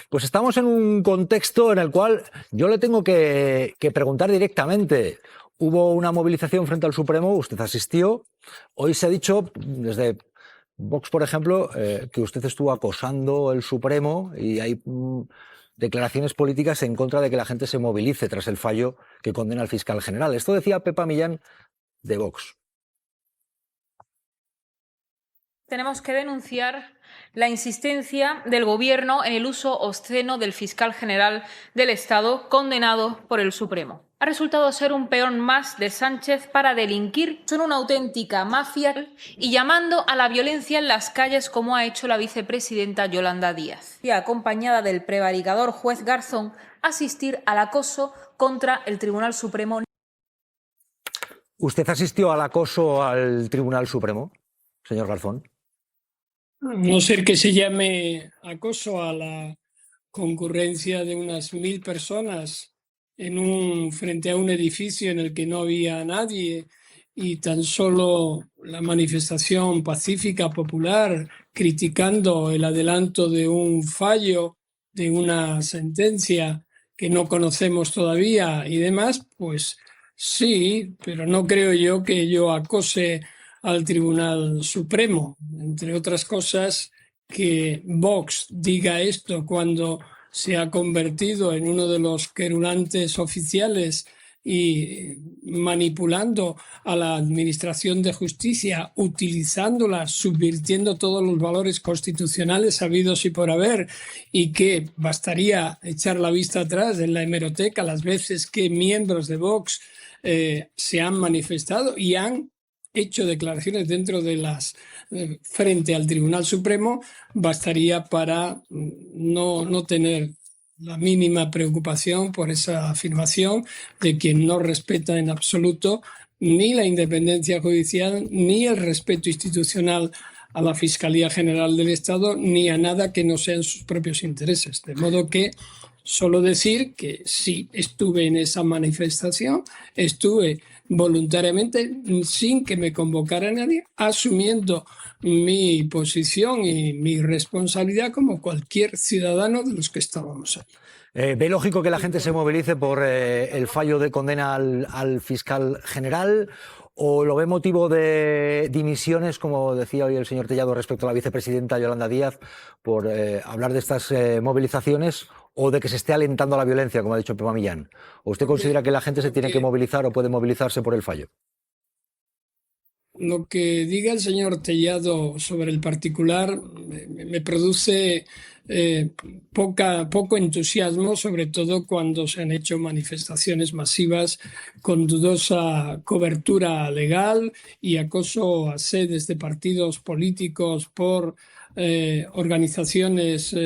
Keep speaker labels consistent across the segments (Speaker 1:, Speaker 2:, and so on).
Speaker 1: Pues estamos en un contexto en el cual yo le tengo que preguntar directamente. Hubo una movilización frente al Supremo, usted asistió. Hoy se ha dicho desde Vox, por ejemplo, que usted estuvo acosando el Supremo y hay declaraciones políticas en contra de que la gente se movilice tras el fallo que condena al fiscal general. Esto decía Pepa Millán de Vox.
Speaker 2: Tenemos que denunciar la insistencia del Gobierno en el uso obsceno del fiscal general del Estado condenado por el Supremo. Ha resultado ser un peón más de Sánchez para delinquir. Son una auténtica mafia y llamando a la violencia en las calles como ha hecho la vicepresidenta Yolanda Díaz. Y acompañada del prevaricador juez Garzón, asistir al acoso contra el Tribunal Supremo.
Speaker 1: ¿Usted asistió al acoso al Tribunal Supremo, señor Garzón?
Speaker 3: No ser que se llame acoso a la concurrencia de unas 1000 personas frente a un edificio en el que no había nadie y tan solo la manifestación pacífica popular criticando el adelanto de un fallo, de una sentencia que no conocemos todavía y demás, pues sí, pero no creo yo que yo acose al Tribunal Supremo. Entre otras cosas, que Vox diga esto cuando se ha convertido en uno de los querulantes oficiales y manipulando a la Administración de Justicia, utilizándola, subvirtiendo todos los valores constitucionales habidos y por haber, y que bastaría echar la vista atrás en la hemeroteca las veces que miembros de Vox se han manifestado y han hecho declaraciones dentro de frente al Tribunal Supremo, bastaría para no tener la mínima preocupación por esa afirmación de quien no respeta en absoluto ni la independencia judicial, ni el respeto institucional a la Fiscalía General del Estado, ni a nada que no sean sus propios intereses. De modo que solo decir que sí, estuve en esa manifestación, estuve voluntariamente, sin que me convocara nadie, asumiendo mi posición y mi responsabilidad como cualquier ciudadano de los que estábamos ahí.
Speaker 1: ¿Ve lógico que la gente se movilice por el fallo de condena al fiscal general? ¿O lo ve motivo de dimisiones, como decía hoy el señor Tellado respecto a la vicepresidenta Yolanda Díaz, por hablar de estas movilizaciones, o de que se esté alentando la violencia, como ha dicho Pepa Millán? ¿O usted considera que la gente se tiene que movilizar o puede movilizarse por el fallo?
Speaker 3: Lo que diga el señor Tellado sobre el particular me produce poco entusiasmo, sobre todo cuando se han hecho manifestaciones masivas con dudosa cobertura legal y acoso a sedes de partidos políticos por organizaciones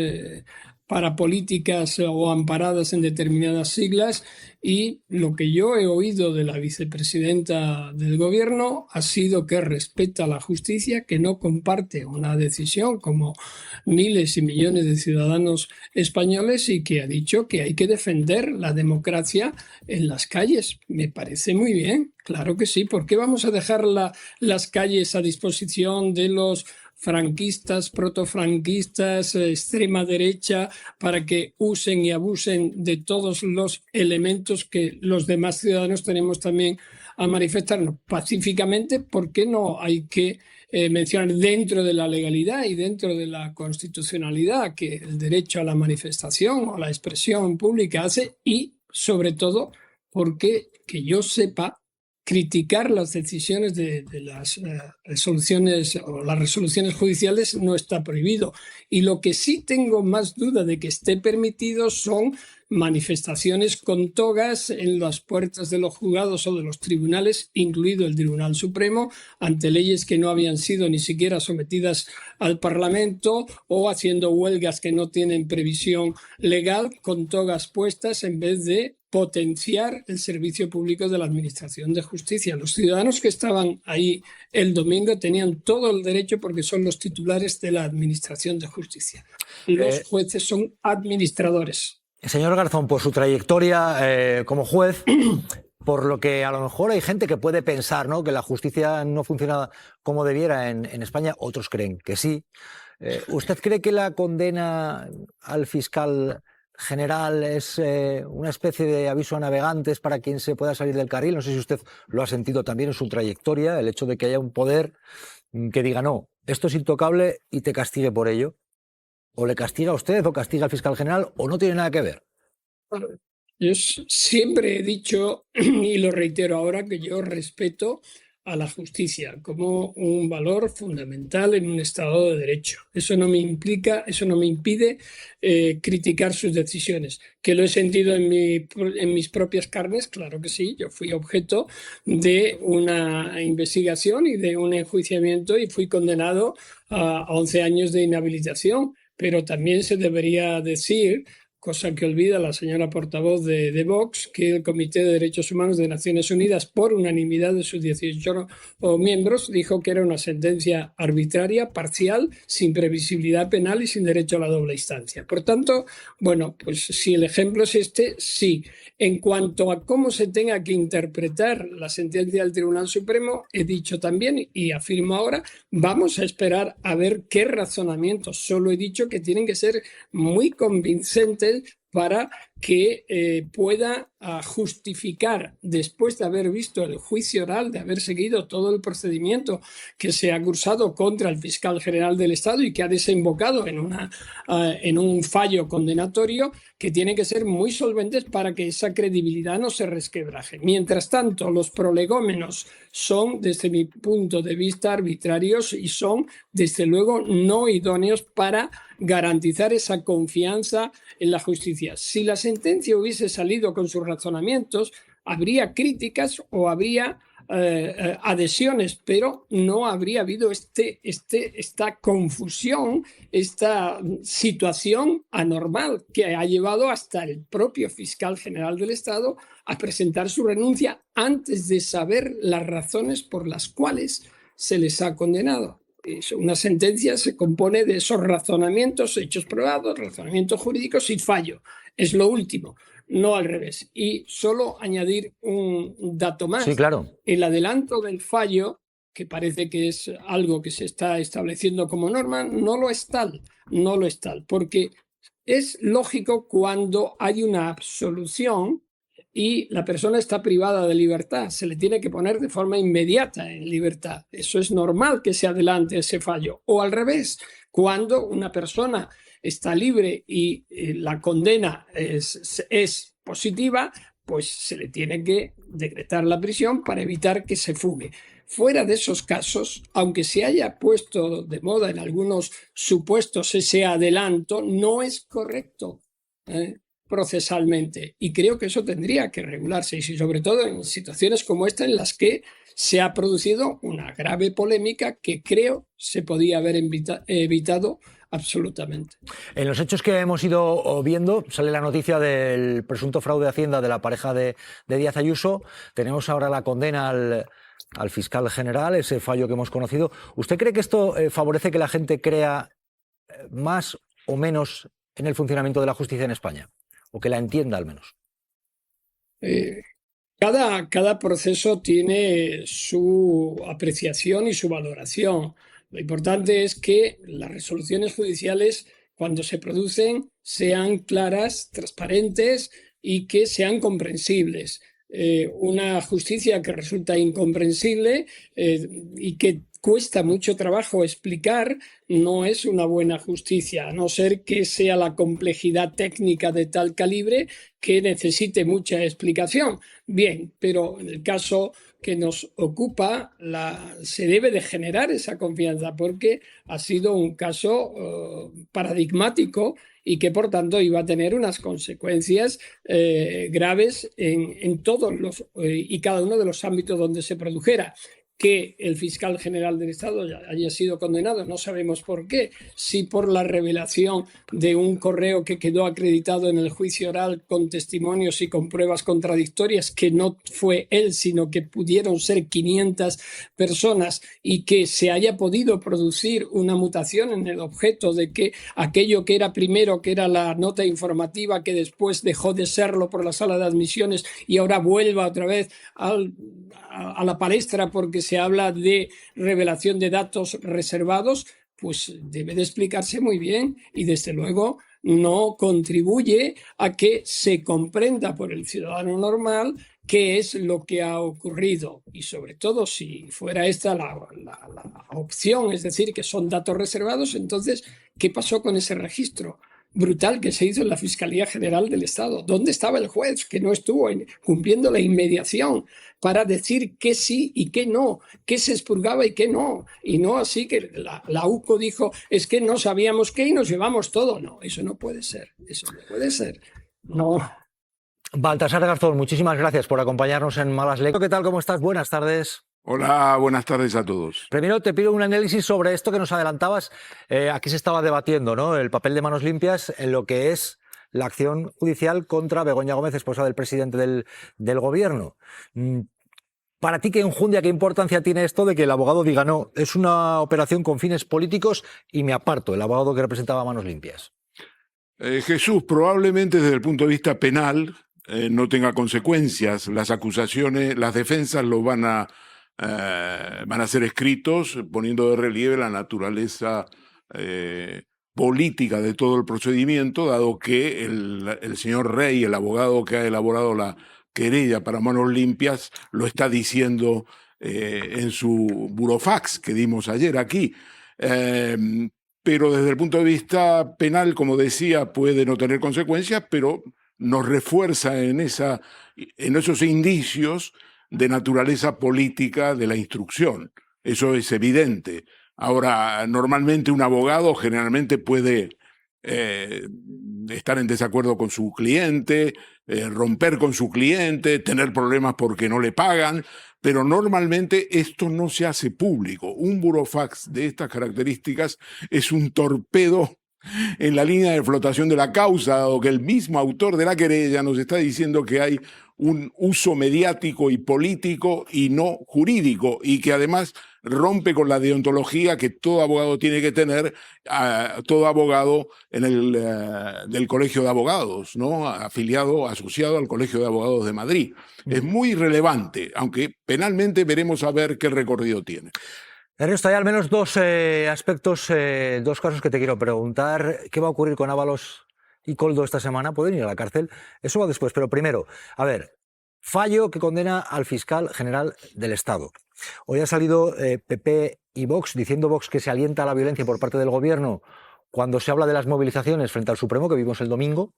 Speaker 3: parapolíticas o amparadas en determinadas siglas, y lo que yo he oído de la vicepresidenta del Gobierno ha sido que respeta la justicia, que no comparte una decisión como miles y millones de ciudadanos españoles y que ha dicho que hay que defender la democracia en las calles. Me parece muy bien, claro que sí. ¿Por qué vamos a dejar las calles a disposición de los franquistas, protofranquistas, extrema derecha, para que usen y abusen de todos los elementos que los demás ciudadanos tenemos también a manifestarnos pacíficamente? ¿Por qué no hay que mencionar dentro de la legalidad y dentro de la constitucionalidad que el derecho a la manifestación o a la expresión pública hace? Y, sobre todo, porque, que yo sepa, criticar las decisiones de las resoluciones o las resoluciones judiciales no está prohibido. Y lo que sí tengo más duda de que esté permitido son manifestaciones con togas en las puertas de los juzgados o de los tribunales, incluido el Tribunal Supremo, ante leyes que no habían sido ni siquiera sometidas al Parlamento, o haciendo huelgas que no tienen previsión legal con togas puestas en vez de potenciar el servicio público de la Administración de Justicia. Los ciudadanos que estaban ahí el domingo tenían todo el derecho, porque son los titulares de la Administración de Justicia. Los jueces son administradores.
Speaker 1: Señor Garzón, por su trayectoria como juez, por lo que a lo mejor hay gente que puede pensar, ¿no?, que la justicia no funciona como debiera en España, otros creen que sí. ¿Usted cree que la condena al fiscal general es una especie de aviso a navegantes para quien se pueda salir del carril? No sé si usted lo ha sentido también en su trayectoria, el hecho de que haya un poder que diga no, esto es intocable y te castigue por ello. O le castiga a usted o castiga al fiscal general o no tiene nada que ver.
Speaker 3: Yo siempre he dicho, y lo reitero ahora, que yo respeto a la justicia como un valor fundamental en un Estado de Derecho. Eso no me impide criticar sus decisiones. ¿Que lo he sentido en mis propias carnes? Claro que sí. Yo fui objeto de una investigación y de un enjuiciamiento y fui condenado a 11 años de inhabilitación. Pero también se debería decir, cosa que olvida la señora portavoz de Vox, que el Comité de Derechos Humanos de Naciones Unidas, por unanimidad de sus 18 miembros, dijo que era una sentencia arbitraria, parcial, sin previsibilidad penal y sin derecho a la doble instancia. Por tanto, bueno, pues si el ejemplo es este, sí. En cuanto a cómo se tenga que interpretar la sentencia del Tribunal Supremo, he dicho también y afirmo ahora, vamos a esperar a ver qué razonamientos. Solo he dicho que tienen que ser muy convincentes para que pueda justificar, después de haber visto el juicio oral, de haber seguido todo el procedimiento que se ha cursado contra el fiscal general del Estado y que ha desembocado en un fallo condenatorio, que tiene que ser muy solventes para que esa credibilidad no se resquebraje. Mientras tanto, los prolegómenos son, desde mi punto de vista, arbitrarios y son, desde luego, no idóneos para garantizar esa confianza en la justicia. Si la sentencia hubiese salido con sus razonamientos, habría críticas o habría adhesiones, pero no habría habido esta confusión, esta situación anormal que ha llevado hasta el propio fiscal general del Estado a presentar su renuncia antes de saber las razones por las cuales se les ha condenado. Una sentencia se compone de esos razonamientos, hechos probados, razonamientos jurídicos y fallo. Es lo último, no al revés. Y solo añadir un dato más.
Speaker 1: Sí, claro.
Speaker 3: El adelanto del fallo, que parece que es algo que se está estableciendo como norma, no lo es tal, porque es lógico cuando hay una absolución y la persona está privada de libertad, se le tiene que poner de forma inmediata en libertad. Eso es normal que se adelante ese fallo. O al revés, cuando una persona está libre y la condena es positiva, pues se le tiene que decretar la prisión para evitar que se fugue. Fuera de esos casos, aunque se haya puesto de moda en algunos supuestos ese adelanto, no es correcto procesalmente, y creo que eso tendría que regularse, y sobre todo en situaciones como esta en las que se ha producido una grave polémica que creo se podía haber evitado absolutamente.
Speaker 1: En los hechos que hemos ido viendo sale la noticia del presunto fraude de Hacienda de la pareja de Díaz Ayuso. Tenemos ahora la condena al fiscal general, ese fallo que hemos conocido. ¿Usted cree que esto favorece que la gente crea más o menos en el funcionamiento de la justicia en España? O que la entienda al menos.
Speaker 3: Cada proceso tiene su apreciación y su valoración. Lo importante es que las resoluciones judiciales, cuando se producen, sean claras, transparentes y que sean comprensibles. Una justicia que resulta incomprensible y que cuesta mucho trabajo explicar, no es una buena justicia, a no ser que sea la complejidad técnica de tal calibre que necesite mucha explicación. Bien, pero en el caso que nos ocupa, se debe de generar esa confianza porque ha sido un caso paradigmático y que por tanto iba a tener unas consecuencias graves en todos y cada uno de los ámbitos donde se produjera. Que el fiscal general del Estado haya sido condenado, no sabemos por qué, si por la revelación de un correo que quedó acreditado en el juicio oral con testimonios y con pruebas contradictorias, que no fue él, sino que pudieron ser 500 personas y que se haya podido producir una mutación en el objeto de que aquello que era primero, que era la nota informativa, que después dejó de serlo por la sala de admisiones y ahora vuelva otra vez a la palestra porque se habla de revelación de datos reservados, pues debe de explicarse muy bien y desde luego no contribuye a que se comprenda por el ciudadano normal qué es lo que ha ocurrido. Y sobre todo, si fuera esta la opción, es decir, que son datos reservados, entonces, ¿qué pasó con ese registro brutal que se hizo en la Fiscalía General del Estado? ¿Dónde estaba el juez que no estuvo cumpliendo la inmediación para decir qué sí y qué no, qué se expurgaba y qué no? Y no así que la UCO dijo, es que no sabíamos qué y nos llevamos todo. No, eso no puede ser, eso no puede ser. No.
Speaker 1: Baltasar Garzón, muchísimas gracias por acompañarnos en Malas Lenguas. ¿Qué tal? ¿Cómo estás? Buenas tardes.
Speaker 4: Hola, buenas tardes a todos.
Speaker 1: Primero te pido un análisis sobre esto que nos adelantabas. Aquí se estaba debatiendo, ¿no?, el papel de Manos Limpias en lo que es la acción judicial contra Begoña Gómez, esposa del presidente del gobierno. Para ti, ¿qué enjundia, qué importancia tiene esto de que el abogado diga no, es una operación con fines políticos y me aparto, el abogado que representaba a Manos Limpias?
Speaker 4: Jesús, probablemente desde el punto de vista penal no tenga consecuencias. Las acusaciones, las defensas lo van a ser escritos poniendo de relieve la naturaleza política de todo el procedimiento, dado que el señor Rey, el abogado que ha elaborado la querella para Manos Limpias, lo está diciendo en su burofax que dimos ayer aquí. Pero desde el punto de vista penal, como decía, puede no tener consecuencias, pero nos refuerza en esos indicios de naturaleza política de la instrucción. Eso es evidente. Ahora, normalmente un abogado generalmente puede estar en desacuerdo con su cliente, romper con su cliente, tener problemas porque no le pagan, pero normalmente esto no se hace público. Un burofax de estas características es un torpedo en la línea de flotación de la causa, dado que el mismo autor de la querella nos está diciendo que hay un uso mediático y político y no jurídico, y que además rompe con la deontología que todo abogado tiene que tener, todo abogado del Colegio de Abogados, ¿no?, asociado al Colegio de Abogados de Madrid. Es muy relevante, aunque penalmente veremos a ver qué recorrido tiene.
Speaker 1: Ernesto, hay al menos dos aspectos, dos casos que te quiero preguntar. ¿Qué va a ocurrir con Ábalos y Koldo esta semana? ¿Pueden ir a la cárcel? Eso va después, pero primero, a ver, fallo que condena al fiscal general del Estado. Hoy ha salido PP y Vox diciendo Vox que se alienta a la violencia por parte del gobierno cuando se habla de las movilizaciones frente al Supremo que vimos el domingo.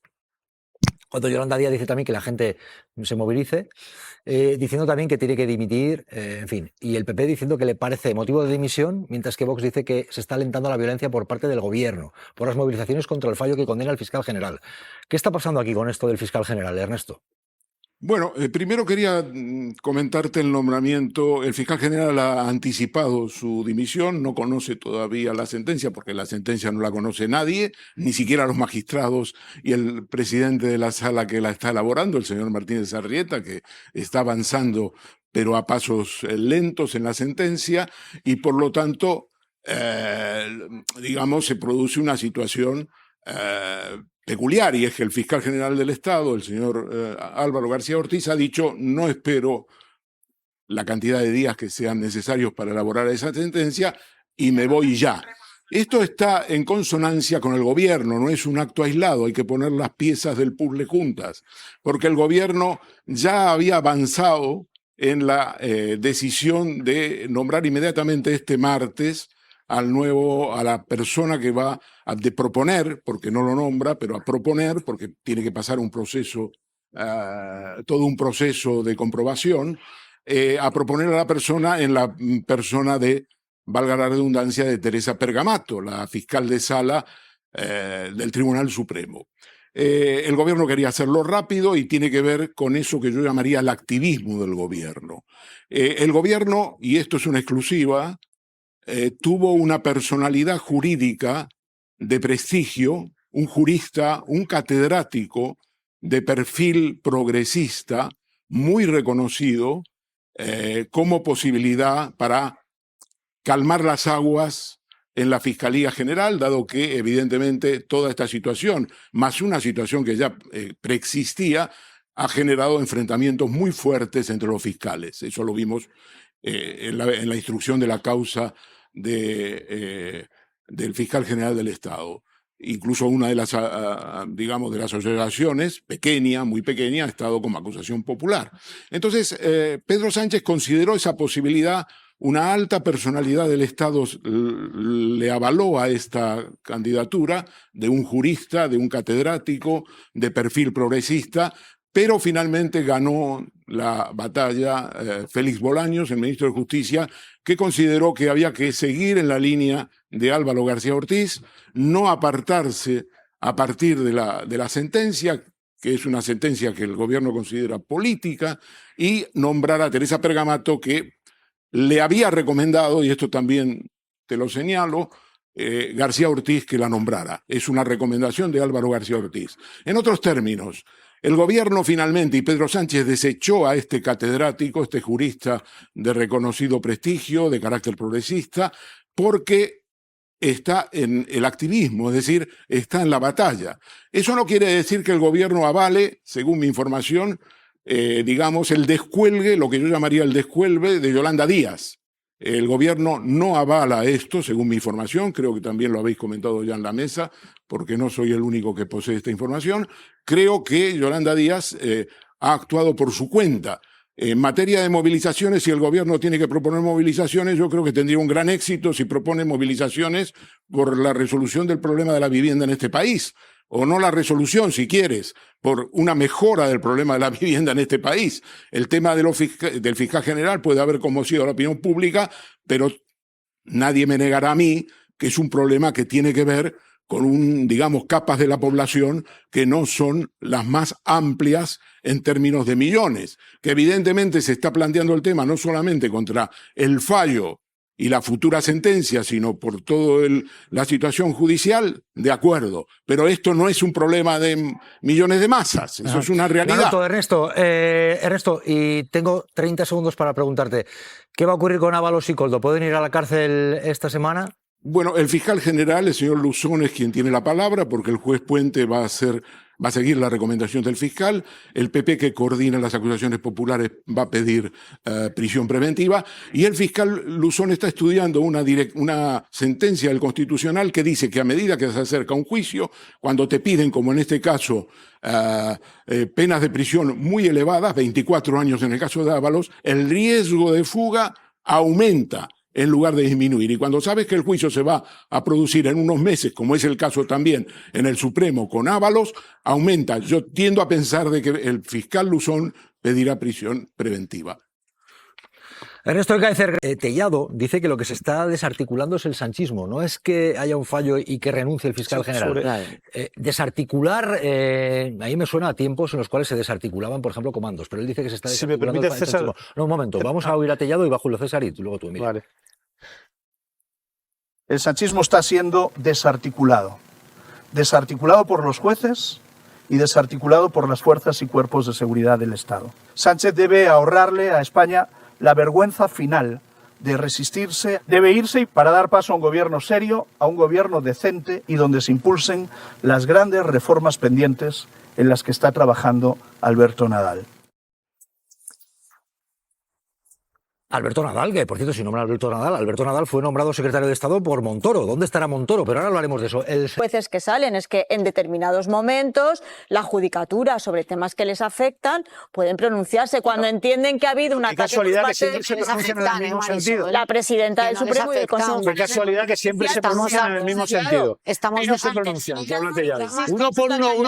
Speaker 1: Cuando Yolanda Díaz dice también que la gente se movilice, diciendo también que tiene que dimitir, en fin. Y el PP diciendo que le parece motivo de dimisión, mientras que Vox dice que se está alentando la violencia por parte del gobierno, por las movilizaciones contra el fallo que condena al fiscal general. ¿Qué está pasando aquí con esto del fiscal general, Ernesto?
Speaker 4: Bueno, primero quería comentarte el nombramiento. El fiscal general ha anticipado su dimisión, no conoce todavía la sentencia, porque la sentencia no la conoce nadie, ni siquiera los magistrados y el presidente de la sala que la está elaborando, el señor Martínez Arrieta, que está avanzando, pero a pasos lentos en la sentencia, y por lo tanto, digamos, se produce una situación peculiar, y es que el fiscal general del Estado, el señor Álvaro García Ortiz, ha dicho: no espero la cantidad de días que sean necesarios para elaborar esa sentencia y me voy ya. Esto está en consonancia con el gobierno, no es un acto aislado, hay que poner las piezas del puzzle juntas, porque el gobierno ya había avanzado en la decisión de nombrar inmediatamente este martes a la persona que va a proponer, porque no lo nombra, pero a proponer, porque tiene que pasar un proceso, todo un proceso de comprobación, a proponer a la persona en la persona de, valga la redundancia, de Teresa Pergamato, la fiscal de sala del Tribunal Supremo. El gobierno quería hacerlo rápido y tiene que ver con eso que yo llamaría el activismo del gobierno. El gobierno, y esto es una exclusiva, tuvo una personalidad jurídica de prestigio, un jurista, un catedrático de perfil progresista, muy reconocido como posibilidad para calmar las aguas en la Fiscalía General, dado que evidentemente toda esta situación, más una situación que ya preexistía, ha generado enfrentamientos muy fuertes entre los fiscales. Eso lo vimos en la instrucción de la causa de del fiscal general del Estado. Incluso una de las, digamos, de las asociaciones, pequeña, muy pequeña, ha estado como acusación popular. Entonces, Pedro Sánchez consideró esa posibilidad. Una alta personalidad del Estado le avaló a esta candidatura de un jurista, de un catedrático, de perfil progresista, pero finalmente ganó la batalla Félix Bolaños, el ministro de Justicia, que consideró que había que seguir en la línea de Álvaro García Ortiz, no apartarse a partir de la sentencia, que es una sentencia que el gobierno considera política, y nombrar a Teresa Pergamato, que le había recomendado, y esto también te lo señalo, García Ortiz que la nombrara. Es una recomendación de Álvaro García Ortiz. En otros términos, el gobierno finalmente, y Pedro Sánchez desechó a este catedrático, este jurista de reconocido prestigio, de carácter progresista, porque está en el activismo, es decir, está en la batalla. Eso no quiere decir que el gobierno avale, según mi información, digamos, el descuelgue, lo que yo llamaría el descuelgue de Yolanda Díaz. El gobierno no avala esto, según mi información, creo que también lo habéis comentado ya en la mesa, porque no soy el único que posee esta información. Creo que Yolanda Díaz ha actuado por su cuenta. En materia de movilizaciones, si el gobierno tiene que proponer movilizaciones, yo creo que tendría un gran éxito si propone movilizaciones por la resolución del problema de la vivienda en este país. O no la resolución, si quieres, por una mejora del problema de la vivienda en este país. El tema del fiscal general puede haber conmovido a la opinión pública, pero nadie me negará a mí que es un problema que tiene que ver con digamos, capas de la población que no son las más amplias en términos de millones. Que evidentemente se está planteando el tema no solamente contra el fallo y la futura sentencia, sino por toda la situación judicial, de acuerdo. Pero esto no es un problema de millones de masas, eso es una realidad.
Speaker 1: Ernesto, y tengo 30 segundos para preguntarte, ¿qué va a ocurrir con Ábalos y Koldo? ¿Pueden ir a la cárcel esta semana?
Speaker 4: Bueno, el fiscal general, el señor Luzón, es quien tiene la palabra, porque el juez Puente va a seguir la recomendación del fiscal. El PP, que coordina las acusaciones populares, va a pedir prisión preventiva. Y el fiscal Luzón está estudiando una sentencia del Constitucional que dice que a medida que se acerca un juicio, cuando te piden, como en este caso, penas de prisión muy elevadas, 24 años en el caso de Ábalos, el riesgo de fuga aumenta en lugar de disminuir. Y cuando sabes que el juicio se va a producir en unos meses, como es el caso también en el Supremo con Ábalos, aumenta. Yo tiendo a pensar de que el fiscal Luzón pedirá prisión preventiva.
Speaker 1: Ernesto Ekaizer, Tellado dice que lo que se está desarticulando es el sanchismo. No es que haya un fallo y que renuncie el fiscal general. Desarticular, a mí me suena a tiempos en los cuales se desarticulaban, por ejemplo, comandos, pero él dice que se está desarticulando el sanchismo. No, un momento, vamos a oír a Tellado y va Julio César y luego tú, Emilio.
Speaker 5: Vale. El sanchismo está siendo desarticulado. Desarticulado por los jueces y desarticulado por las fuerzas y cuerpos de seguridad del Estado. Sánchez debe ahorrarle a España la vergüenza final de resistirse, debe irse para dar paso a un gobierno serio, a un gobierno decente y donde se impulsen las grandes reformas pendientes en las que está trabajando Alberto Nadal.
Speaker 1: Alberto Nadal, que por cierto, si nombra a Alberto Nadal fue nombrado secretario de Estado por Montoro. ¿Dónde estará Montoro? Pero ahora hablaremos de eso.
Speaker 6: Jueces que salen es que en determinados momentos la judicatura sobre temas que les afectan pueden pronunciarse cuando entienden que ha habido una
Speaker 5: casualidad que siempre se pronuncian en el mismo sentido.
Speaker 6: La presidenta del Supremo y el Consejo.
Speaker 5: Qué casualidad que siempre se pronuncian en el mismo sentido.
Speaker 7: Estamos
Speaker 5: no se pronuncian.
Speaker 1: Uno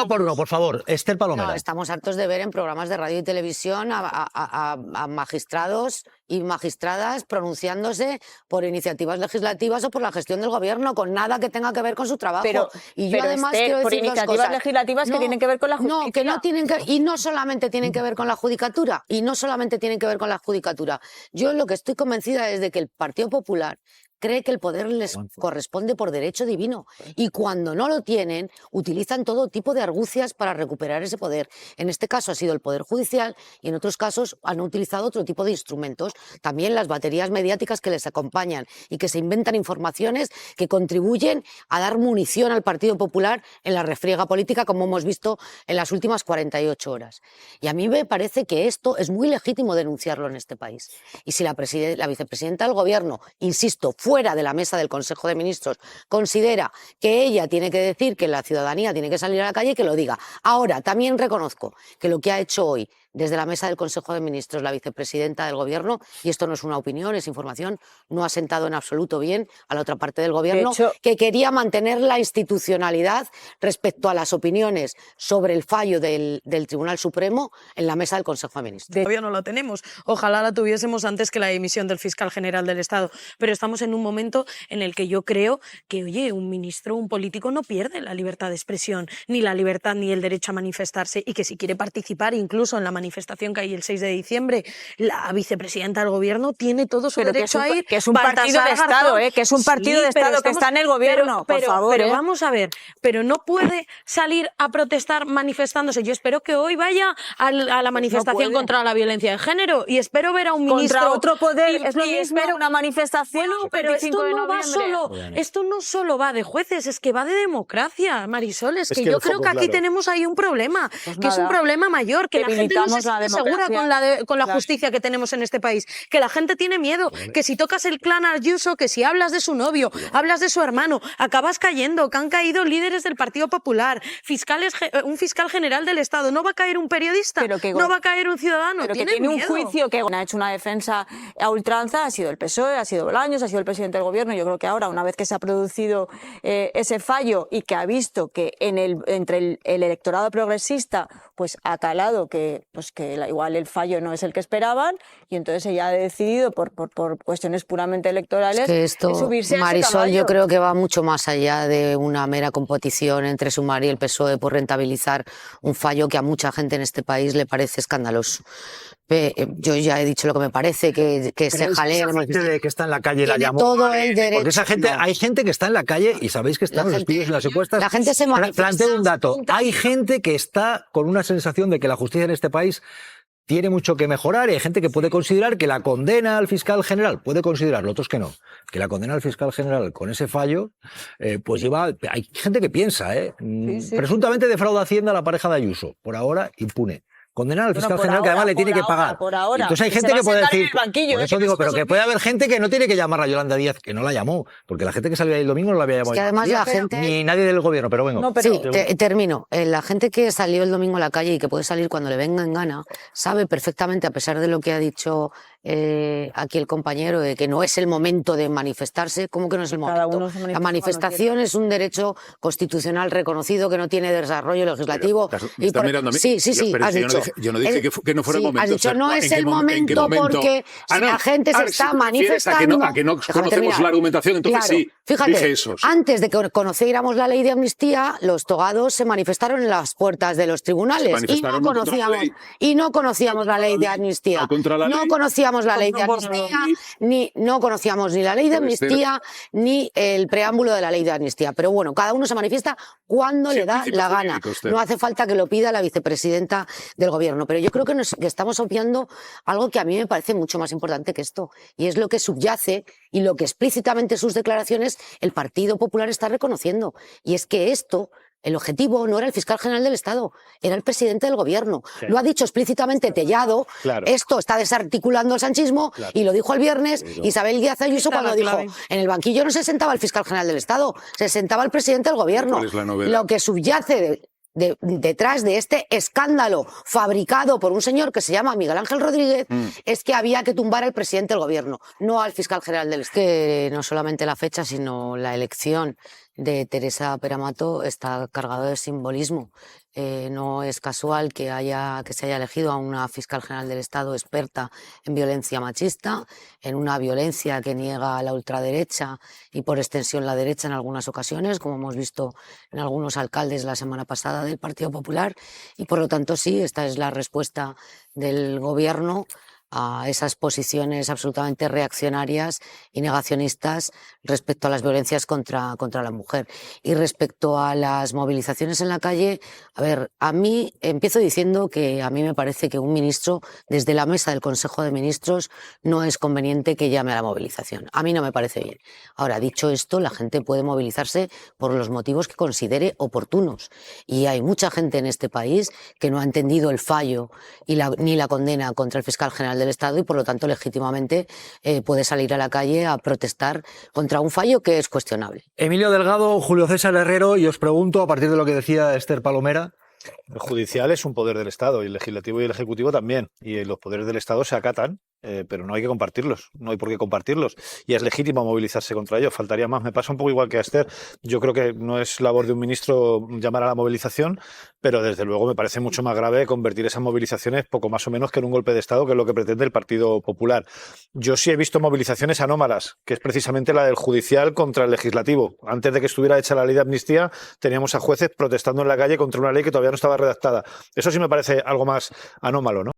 Speaker 1: por uno, por favor. Esther Palomera.
Speaker 7: No, estamos hartos de ver en programas de radio y televisión a magistrados y magistradas pronunciándose por iniciativas legislativas o por la gestión del gobierno, con nada que tenga que ver con su trabajo.
Speaker 6: Y yo además quiero decir por iniciativas legislativas que tienen que ver con la justicia.
Speaker 7: No, que no tienen que, y no solamente tienen que ver con la judicatura, Yo lo que estoy convencida es de que el Partido Popular cree que el poder les corresponde por derecho divino y cuando no lo tienen utilizan todo tipo de argucias para recuperar ese poder. En este caso ha sido el Poder Judicial y en otros casos han utilizado otro tipo de instrumentos. También las baterías mediáticas que les acompañan y que se inventan informaciones que contribuyen a dar munición al Partido Popular en la refriega política, como hemos visto en las últimas 48 horas. Y a mí me parece que esto es muy legítimo denunciarlo en este país. Y si la vicepresidenta del Gobierno, insisto, fuera fuera de la mesa del Consejo de Ministros considera que ella tiene que decir que la ciudadanía tiene que salir a la calle, que lo diga. Ahora, también reconozco que lo que ha hecho hoy desde la mesa del Consejo de Ministros la vicepresidenta del Gobierno, y esto no es una opinión, es información, no ha sentado en absoluto bien a la otra parte del Gobierno, que quería mantener la institucionalidad respecto a las opiniones sobre el fallo del Tribunal Supremo en la mesa del Consejo de Ministros.
Speaker 8: Todavía no la tenemos. Ojalá la tuviésemos antes que la dimisión del fiscal general del Estado. Pero estamos en un momento en el que yo creo que, oye, un ministro, un político no pierde la libertad de expresión, ni la libertad ni el derecho a manifestarse, y que si quiere participar incluso en la manifestación que hay el 6 de diciembre, la vicepresidenta del Gobierno tiene todo su derecho a ir.
Speaker 6: Que es un partido de Estado, que es un partido de Estado que está en el Gobierno, por favor.
Speaker 8: Pero vamos a ver, pero no puede salir a protestar manifestándose. Yo espero que hoy vaya a la manifestación contra la violencia de género, y espero ver a un ministro...
Speaker 6: Contra otro poder, es lo mismo una manifestación o un 25 de noviembre.
Speaker 8: Esto no solo va de jueces, es que va de democracia, Marisol. Es que yo creo que aquí tenemos ahí un problema, que es un problema mayor, que la gente no se siente segura con la justicia que tenemos en este país, que la gente tiene miedo, que si tocas el clan Ayuso, que si hablas de su novio, hablas de su hermano, acabas cayendo, que han caído líderes del Partido Popular, un fiscal general del Estado, no va a caer un periodista, no va a caer un ciudadano,
Speaker 6: pero que tiene un juicio, que ha hecho una defensa a ultranza, ha sido el PSOE, ha sido Bolaños, ha sido el presidente del Gobierno. Yo creo que ahora, una vez que se ha producido ese fallo y que ha visto que entre el electorado progresista pues ha calado que igual el fallo no es el que esperaban, y entonces ella ha decidido por cuestiones puramente electorales
Speaker 7: que esto,
Speaker 6: subirse
Speaker 7: Marisol,
Speaker 6: a ese caballo.
Speaker 7: yo creo que va mucho más allá de una mera competición entre Sumar y el PSOE por rentabilizar un fallo que a mucha gente en este país le parece escandaloso. Yo ya he dicho lo que me parece, que se jalea.
Speaker 1: Esa gente de que está en la calle la llamó.
Speaker 7: Todo el derecho.
Speaker 1: Porque esa gente, hay gente que está en la calle, y sabéis que están los estudios y las encuestas.
Speaker 7: La gente se manifiesta.
Speaker 1: Planteo un dato. Hay gente que está con una sensación de que la justicia en este país tiene mucho que mejorar, y hay gente que puede considerar que la condena al fiscal general, puede considerarlo, otros que no, que la condena al fiscal general con ese fallo, pues hay gente que piensa, presuntamente defrauda Hacienda a la pareja de Ayuso, por ahora impune. Condenar al fiscal general, que además le tiene que pagar. Entonces hay gente que puede decir, por eso digo, pero que puede haber gente que no tiene que llamar a Yolanda Díaz, que no la llamó, porque la gente que salió ahí el domingo no la había llamado.
Speaker 7: Es que además la gente...
Speaker 1: Ni nadie del Gobierno, pero vengo.
Speaker 7: Sí, termino. La gente que salió el domingo a la calle y que puede salir cuando le venga en gana, sabe perfectamente, a pesar de lo que ha dicho aquí el compañero, de que no es el momento de manifestarse. ¿Cómo que no es el momento? La manifestación es un derecho constitucional reconocido que no tiene desarrollo legislativo.
Speaker 9: ¿Me está mirando a mí?
Speaker 7: Sí,
Speaker 9: Pero
Speaker 7: has dicho.
Speaker 9: Yo no dije que no fuera el momento.
Speaker 7: Has dicho, no es el momento porque si la gente se está manifestando...
Speaker 9: A que no conocemos la argumentación, entonces
Speaker 7: claro,
Speaker 9: sí,
Speaker 7: fíjate,
Speaker 9: dije eso. Sí.
Speaker 7: Antes de que conociéramos la ley de amnistía, los togados se manifestaron en las puertas de los tribunales y no conocíamos la ley de amnistía. No conocíamos la ley de amnistía, no conocíamos ni la ley de amnistía ni el preámbulo de la ley de amnistía. Pero bueno, cada uno se manifiesta cuando le da la gana. No hace falta que lo pida la vicepresidenta del Gobierno. Pero yo creo que estamos obviando algo que a mí me parece mucho más importante que esto, y es lo que subyace y lo que explícitamente en sus declaraciones el Partido Popular está reconociendo. Y es que el objetivo no era el fiscal general del Estado, era el presidente del Gobierno. Sí. Lo ha dicho explícitamente Tellado. Claro. Esto está desarticulando el sanchismo, y lo dijo el viernes Isabel Díaz Ayuso cuando dijo, en el banquillo no se sentaba el fiscal general del Estado, se sentaba el presidente del Gobierno. Lo que subyace detrás de este escándalo fabricado por un señor que se llama Miguel Ángel Rodríguez es que había que tumbar al presidente del Gobierno, no al fiscal general del Estado. Que no solamente la fecha, sino la elección de Teresa Peramato está cargado de simbolismo. No es casual que se haya elegido a una fiscal general del Estado experta en violencia machista, en una violencia que niega a la ultraderecha y por extensión la derecha en algunas ocasiones, como hemos visto en algunos alcaldes la semana pasada del Partido Popular, y por lo tanto sí, esta es la respuesta del Gobierno a esas posiciones absolutamente reaccionarias y negacionistas respecto a las violencias contra la mujer. Y respecto a las movilizaciones en la calle, a ver, a mí empiezo diciendo que a mí me parece que un ministro, desde la mesa del Consejo de Ministros, no es conveniente que llame a la movilización. A mí no me parece bien. Ahora, dicho esto, la gente puede movilizarse por los motivos que considere oportunos. Y hay mucha gente en este país que no ha entendido el fallo ni la condena contra el fiscal general del del Estado y por lo tanto legítimamente puede salir a la calle a protestar contra un fallo que es cuestionable.
Speaker 1: Emilio Delgado, Julio César Herrero, y os pregunto, a partir de lo que decía Esther Palomera.
Speaker 10: El judicial es un poder del Estado y el legislativo y el ejecutivo también. Y los poderes del Estado se acatan, pero no hay que compartirlos, no hay por qué compartirlos. Y es legítimo movilizarse contra ellos, faltaría más. Me pasa un poco igual que a Esther. Yo creo que no es labor de un ministro llamar a la movilización, pero desde luego me parece mucho más grave convertir esas movilizaciones poco más o menos que en un golpe de Estado, que es lo que pretende el Partido Popular. Yo sí he visto movilizaciones anómalas, que es precisamente la del judicial contra el legislativo. Antes de que estuviera hecha la ley de amnistía, teníamos a jueces protestando en la calle contra una ley que todavía no estaba redactada. Eso sí me parece algo más anómalo, ¿no?